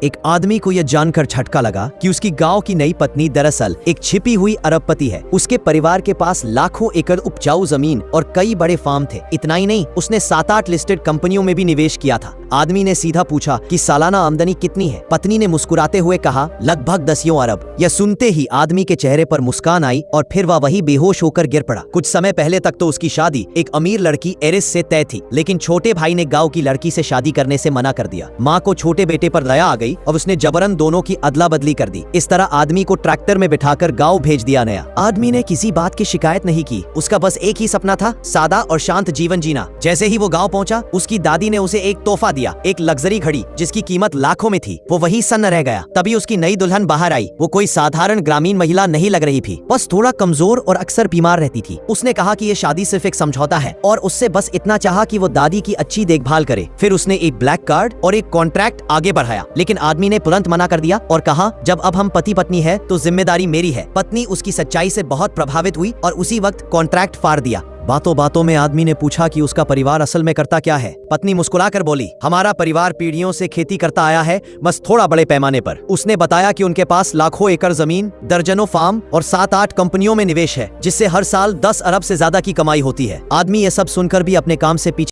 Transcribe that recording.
एक आदमी को यह जानकर झटका लगा कि उसकी गांव की नई पत्नी दरअसल एक छिपी हुई अरबपति है। उसके परिवार के पास लाखों एकड़ उपजाऊ जमीन और कई बड़े फार्म थे। इतना ही नहीं, उसने 7-8 लिस्टेड कंपनियों में भी निवेश किया था। आदमी ने सीधा पूछा कि सालाना आमदनी कितनी है। पत्नी ने मुस्कुराते हुए कहा, लगभग 10 अरब। यह सुनते ही आदमी के चेहरे पर मुस्कान आई और फिर वह वही बेहोश होकर गिर पड़ा। कुछ समय पहले तक तो उसकी शादी एक अमीर लड़की एरिस से तय थी, लेकिन छोटे भाई ने गाँव की लड़की से शादी करने से मना कर दिया। माँ को छोटे बेटे पर दया आ गई और उसने जबरन दोनों की अदला बदली कर दी। इस तरह आदमी को ट्रैक्टर में बिठाकर गांव भेज दिया गया। आदमी ने किसी बात की शिकायत नहीं की। उसका बस एक ही सपना था, सादा और शांत जीवन जीना। जैसे ही वो गांव पहुंचा, उसकी दादी ने उसे एक तोहफा दिया, एक लग्जरी घड़ी जिसकी कीमत लाखों में थी। वो वही सन्न रह गया। तभी उसकी नई दुल्हन बाहर आई। वो कोई साधारण ग्रामीण महिला नहीं लग रही थी, बस थोड़ा कमजोर और अक्सर बीमार रहती थी। उसने कहा कि ये शादी सिर्फ एक समझौता है और उससे बस इतना चाहा कि वो दादी की अच्छी देखभाल करे। फिर उसने एक ब्लैक कार्ड और एक कॉन्ट्रैक्ट आगे बढ़ाया, लेकिन आदमी ने तुरंत मना कर दिया और कहा, जब अब हम पति पत्नी है तो जिम्मेदारी मेरी है। पत्नी उसकी सच्चाई से बहुत प्रभावित हुई और उसी वक्त कॉन्ट्रैक्ट फाड़ दिया। बातों बातों में आदमी ने पूछा कि उसका परिवार असल में करता क्या है। पत्नी मुस्कुराकर बोली, हमारा परिवार पीढ़ियों से खेती करता आया है, बस थोड़ा बड़े पैमाने पर। उसने बताया कि उनके पास लाखों एकड़ जमीन, दर्जनों फार्म और 7-8 कंपनियों में निवेश है, जिससे हर साल 10 अरब से ज्यादा की कमाई होती है। आदमी ये सब सुनकर भी अपने काम से पीछे